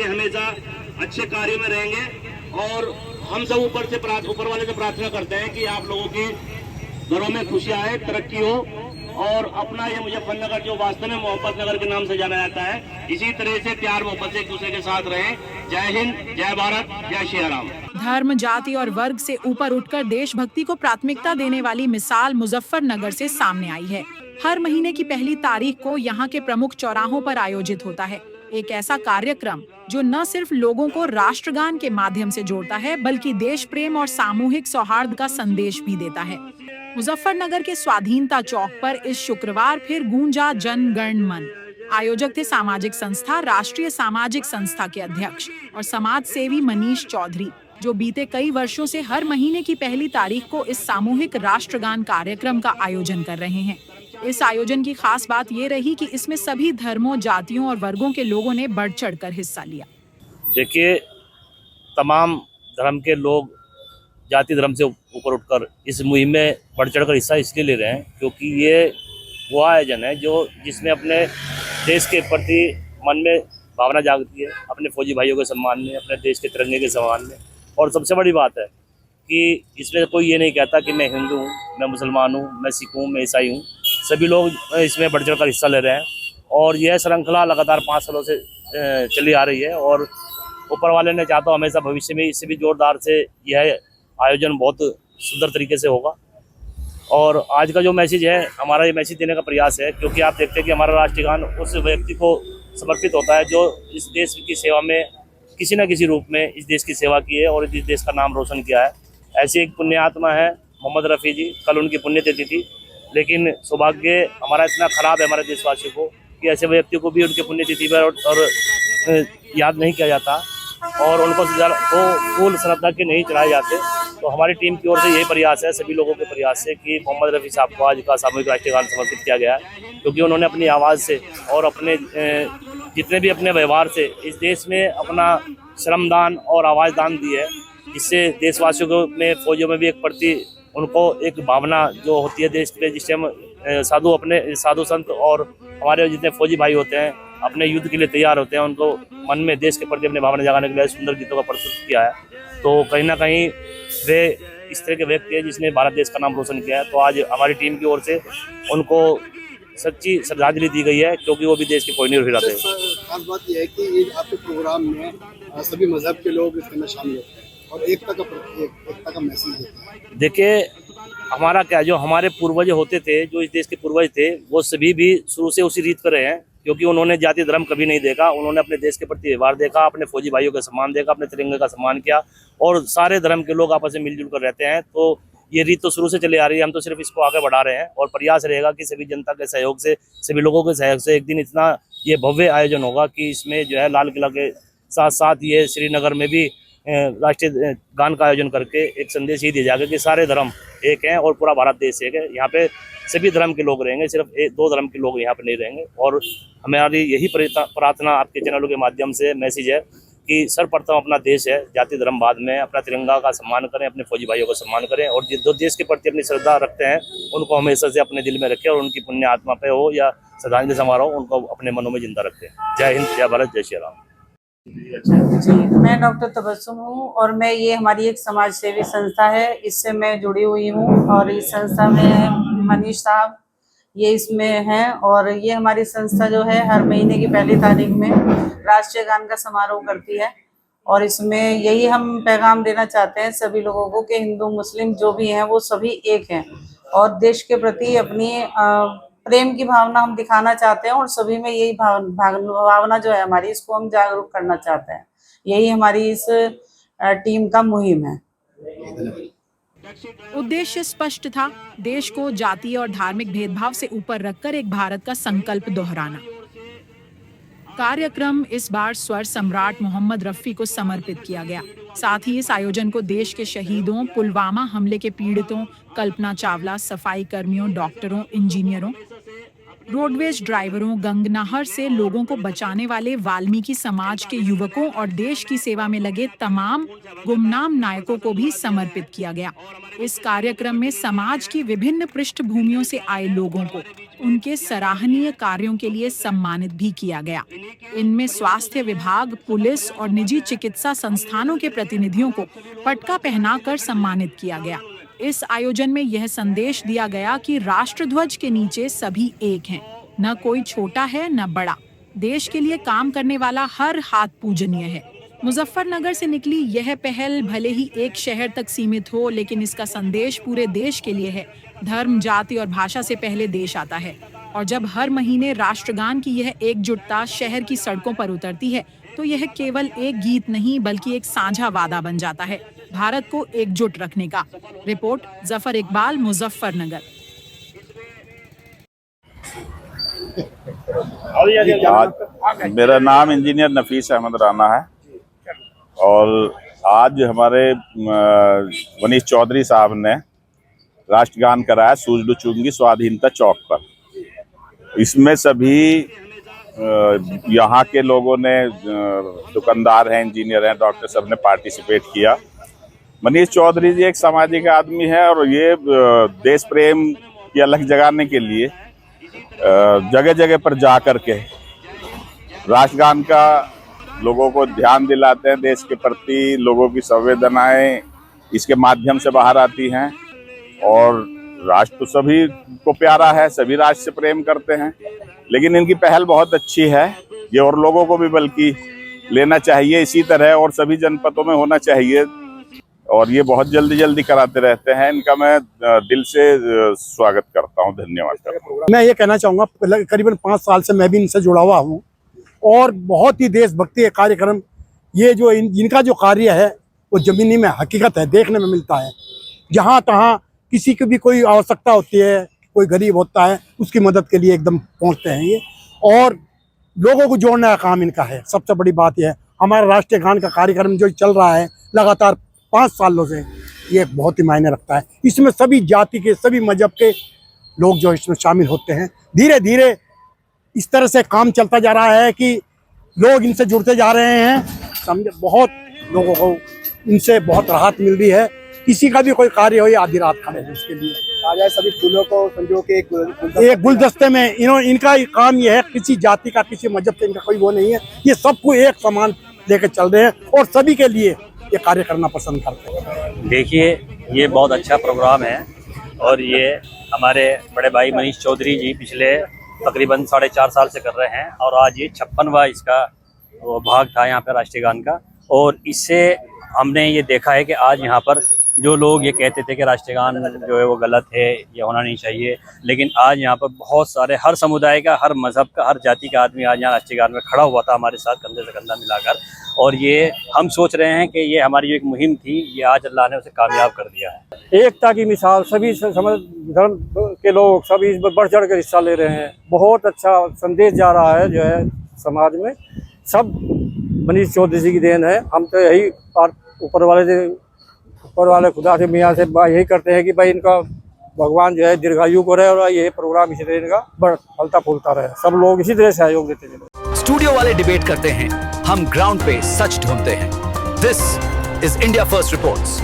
हमेशा अच्छे कार्य में रहेंगे और हम सब ऊपर वाले से प्रार्थना करते हैं कि आप लोगों के घरों में खुशियां आए, तरक्की हो और अपना ये मुजफ्फरनगर जो वास्तव में मोहब्बत नगर के नाम से जाना जाता है, इसी तरह से प्यार मोहब्बत से एक दूसरे के साथ रहें। जय हिंद, जय भारत, जय श्री राम। धर्म, जाति और वर्ग से ऊपर उठकर देशभक्ति को प्राथमिकता देने वाली मिसाल मुजफ्फरनगर से सामने आई है। हर महीने की पहली तारीख को यहाँ के प्रमुख चौराहों पर आयोजित होता है एक ऐसा कार्यक्रम जो न सिर्फ लोगों को राष्ट्रगान के माध्यम से जोड़ता है बल्कि देश प्रेम और सामूहिक सौहार्द का संदेश भी देता है। मुजफ्फरनगर के स्वाधीनता चौक पर इस शुक्रवार फिर गूंजा जन गण मन। आयोजक थे सामाजिक संस्था राष्ट्रीय सामाजिक संस्था के अध्यक्ष और समाज सेवी मनीष चौधरी, जो बीते कई वर्षों से हर महीने की पहली तारीख को इस सामूहिक राष्ट्रगान कार्यक्रम का आयोजन कर रहे हैं। इस आयोजन की खास बात ये रही कि इसमें सभी धर्मों, जातियों और वर्गों के लोगों ने बढ़ चढ़कर हिस्सा लिया। देखिए, तमाम धर्म के लोग जाति धर्म से ऊपर उठकर इस मुहिम में बढ़ चढ़कर हिस्सा इसलिए ले रहे हैं क्योंकि ये वो आयोजन है जिसमें अपने देश के प्रति मन में भावना जागती है, अपने फौजी भाइयों के सम्मान में, अपने देश के तिरंगे के सम्मान में। और सबसे बड़ी बात है कि इसमें कोई ये नहीं कहता कि मैं हिंदू हूँ, मैं मुसलमान हूँ, मैं सिख हूँ, मैं ईसाई हूँ। सभी लोग इसमें बढ़ चढ़कर हिस्सा ले रहे हैं और यह श्रृंखला लगातार 5 सालों से चली आ रही है और ऊपर वाले ने चाहता हमेशा भविष्य में इससे भी जोरदार से यह आयोजन बहुत सुंदर तरीके से होगा। और आज का जो मैसेज है, हमारा ये मैसेज देने का प्रयास है क्योंकि आप देखते हैं कि हमारा राष्ट्रीय गान उस व्यक्ति को समर्पित होता है जो इस देश की सेवा में किसी न किसी रूप में इस देश की सेवा की है और इस देश का नाम रोशन किया है। ऐसी एक पुण्यात्मा है मोहम्मद रफ़ी जी, कल उनकी पुण्यतिथि थी, लेकिन सौभाग्य हमारा इतना ख़राब है हमारे देशवासियों को कि ऐसे व्यक्ति को भी उनके पुण्यतिथि पर और याद नहीं किया जाता और उनको फूल श्रद्धा के नहीं चढ़ाए जाते। तो हमारी टीम की ओर से यही प्रयास है, सभी लोगों के प्रयास से, कि मोहम्मद रफ़ी साहब को आज का सामूहिक राष्ट्रीय गान समर्पित किया गया है क्योंकि उन्होंने अपनी आवाज़ से और अपने जितने भी अपने व्यवहार से इस देश में अपना श्रमदान और आवाज़ दान दी है, जिससे देशवासियों को में फौजियों में भी एक प्रति उनको एक भावना जो होती है देश के, जिससे हम साधु संत और हमारे जितने फौजी भाई होते हैं अपने युद्ध के लिए तैयार होते हैं, उनको मन में देश के प्रति अपनी भावना जगाने के लिए सुंदर गीतों का प्रस्तुत किया है। तो कहीं ना कहीं वे इस तरह के व्यक्ति है जिसने भारत देश का नाम रोशन किया है। तो आज हमारी टीम की ओर से उनको सच्ची श्रद्धांजलि दी गई है क्योंकि वो भी देश के कोई नहीं रहते हैं। खास बात यह है कि आपके प्रोग्राम में सभी मजहब के लोग इसमें शामिल होते हैं और एकता का मैसेज देते हैं। देखिए, हमारा क्या, जो हमारे पूर्वज होते थे, जो इस देश के पूर्वज थे, वो सभी भी शुरू से उसी रीत पर रहे हैं क्योंकि उन्होंने जाति धर्म कभी नहीं देखा। उन्होंने अपने देश के प्रति व्यवहार देखा, अपने फौजी भाइयों का सम्मान देखा, अपने तिरंगे का सम्मान किया और सारे धर्म के लोग आपस में मिलजुल कर रहते हैं। तो ये रीत तो शुरू से चली आ रही है, हम तो सिर्फ इसको आगे बढ़ा रहे हैं और प्रयास रहेगा कि सभी जनता के सहयोग से, सभी लोगों के सहयोग से एक दिन इतना ये भव्य आयोजन होगा कि इसमें जो है लाल किला के साथ साथ ये श्रीनगर में भी राष्ट्रीय गान का आयोजन करके एक संदेश ही दिया जाएगा कि सारे धर्म एक हैं और पूरा भारत देश एक है। यहाँ पे सभी धर्म के लोग रहेंगे, सिर्फ 2 धर्म के लोग यहाँ पे नहीं रहेंगे। और हमारी यही प्रार्थना आपके चैनलों के माध्यम से मैसेज है कि सर्वप्रथम अपना देश है, जाति धर्म बाद में, अपना तिरंगा का सम्मान करें, अपने फौजी भाइयों का सम्मान करें और जो देश के प्रति अपनी श्रद्धा रखते हैं उनको हमेशा से अपने दिल में रखें और उनकी पुण्य आत्मा पे हो या श्रद्धांजलि समारोह उनको अपने मनों में जिंदा रखें। जय हिंद, जय भारत, जय श्री राम। जी, मैं डॉक्टर तबस्सुम हूँ और मैं ये हमारी एक समाज सेवी संस्था है, इससे मैं जुड़ी हुई हूँ और इस संस्था में मनीष साहब ये इसमें हैं और ये हमारी संस्था जो है हर महीने की पहली तारीख में राष्ट्रीय गान का समारोह करती है और इसमें यही हम पैगाम देना चाहते हैं सभी लोगों को कि हिंदू मुस्लिम जो भी हैं वो सभी एक हैं और देश के प्रति अपनी प्रेम की भावना हम दिखाना चाहते हैं और सभी में यही भावना जो है हमारी, इसको हम जागरूक करना चाहते हैं। यही हमारी इस टीम का मुहिम है। उद्देश्य स्पष्ट था, देश को जाति और धार्मिक भेदभाव से ऊपर रखकर एक भारत का संकल्प दोहराना। कार्यक्रम इस बार स्वर सम्राट मोहम्मद रफ़ी को समर्पित किया गया। साथ ही इस आयोजन को देश के शहीदों, पुलवामा हमले के पीड़ितों, कल्पना चावला, सफाई कर्मियों, डॉक्टरों, इंजीनियरों रोडवेज ड्राइवरों, गंगनहर से लोगों को बचाने वाले वाल्मीकि समाज के युवकों और देश की सेवा में लगे तमाम गुमनाम नायकों को भी समर्पित किया गया। इस कार्यक्रम में समाज की विभिन्न पृष्ठभूमियों से आए लोगों को उनके सराहनीय कार्यों के लिए सम्मानित भी किया गया। इनमें स्वास्थ्य विभाग, पुलिस और निजी चिकित्सा संस्थानों के प्रतिनिधियों को पटका पहनाकर सम्मानित किया गया। इस आयोजन में यह संदेश दिया गया कि राष्ट्रध्वज के नीचे सभी एक हैं, न कोई छोटा है न बड़ा। देश के लिए काम करने वाला हर हाथ पूजनीय है। मुजफ्फरनगर से निकली यह पहल भले ही एक शहर तक सीमित हो, लेकिन इसका संदेश पूरे देश के लिए है। धर्म, जाति और भाषा से पहले देश आता है, और जब हर महीने राष्ट्रगान की यह एकजुटता शहर की सड़कों पर उतरती है, तो यह केवल एक गीत नहीं बल्कि एक साझा वादा बन जाता है भारत को एकजुट रखने का। रिपोर्ट जफर इकबाल, मुजफ्फरनगर। मेरा नाम इंजीनियर नफीस अहमद राना है और आज हमारे मनीष चौधरी साहब ने राष्ट्रगान कराया सूझबूझ चुंगी स्वाधीनता चौक पर। इसमें सभी यहाँ के लोगों ने, दुकानदार हैं, इंजीनियर हैं, डॉक्टर सब ने पार्टिसिपेट किया। मनीष चौधरी जी एक सामाजिक आदमी है और ये देश प्रेम की अलग जगाने के लिए जगह जगह पर जा कर के राष्ट्रगान का लोगों को ध्यान दिलाते हैं। देश के प्रति लोगों की संवेदनाएं इसके माध्यम से बाहर आती हैं और राष्ट्र तो सभी को प्यारा है, सभी राष्ट्र से प्रेम करते हैं, लेकिन इनकी पहल बहुत अच्छी है। ये और लोगों को भी बल्कि लेना चाहिए इसी तरह, और सभी जनपदों में होना चाहिए, और ये बहुत जल्दी कराते रहते हैं। इनका मैं दिल से स्वागत करता हूँ, धन्यवाद करता हूँ। मैं ये कहना चाहूँगा, करीबन 5 साल से मैं भी इनसे जुड़ा हुआ हूँ और बहुत ही देशभक्ति कार्यक्रम, ये जो इनका जो कार्य है वो ज़मीनी में हकीकत है, देखने में मिलता है। जहाँ तहाँ किसी की भी कोई आवश्यकता होती है, कोई गरीब होता है, उसकी मदद के लिए एकदम पहुँचते हैं ये, और लोगों को जोड़ने का काम इनका है। सबसे बड़ी बात यह है, हमारा राष्ट्रीय गान का कार्यक्रम जो चल रहा है लगातार 5 सालों से, ये बहुत ही मायने रखता है। इसमें सभी जाति के, सभी मजहब के लोग जो इसमें शामिल होते हैं। धीरे धीरे इस तरह से काम चलता जा रहा है कि लोग इनसे जुड़ते जा रहे हैं। समझे, बहुत लोगों को इनसे बहुत राहत मिल रही है। किसी का भी कोई कार्य हो, ये आधी रात खड़े हैं उसके लिए। आज सभी फूलों को संजो के एक गुलदस्ते में इनका काम ये है, किसी जाति का, किसी मजहब से इनका कोई वो नहीं है। ये सबको एक समान लेकर चल रहे हैं और सभी के लिए ये कार्य करना पसंद करते हैं। देखिए, ये बहुत अच्छा प्रोग्राम है और ये हमारे बड़े भाई मनीष चौधरी जी पिछले तकरीबन 4.5 साल से कर रहे हैं, और आज ये 56वां इसका भाग था यहाँ पे राष्ट्रीय गान का। और इससे हमने ये देखा है कि आज यहाँ पर जो लोग ये कहते थे कि राष्ट्रीय गान जो है वो गलत है, ये होना नहीं चाहिए, लेकिन आज यहाँ पर बहुत सारे, हर समुदाय का, हर मज़हब का, हर जाति का आदमी आज यहाँ राष्ट्रीय गान में खड़ा हुआ था हमारे साथ कंधे से कंधा मिलाकर। और ये हम सोच रहे हैं कि ये हमारी जो एक मुहिम थी, ये आज अल्लाह ने उसे कामयाब कर दिया है। एकता की मिसाल, सभी धर्म के लोग सभी इस पर बढ़ चढ़ कर हिस्सा ले रहे हैं। बहुत अच्छा संदेश जा रहा है जो है समाज में। सब मनीष चौधरी जी की देन है। हम तो यही ऊपर वाले खुदा से, मियाँ से यही करते हैं कि भाई इनका भगवान जो है दीर्घायु को रहे और ये प्रोग्राम इसी तरह इनका फलता फूलता रहे। सब लोग इसी तरह सहयोग देते हैं। स्टूडियो वाले डिबेट करते हैं, हम ग्राउंड पे सच ढूंढते हैं। This is India first reports.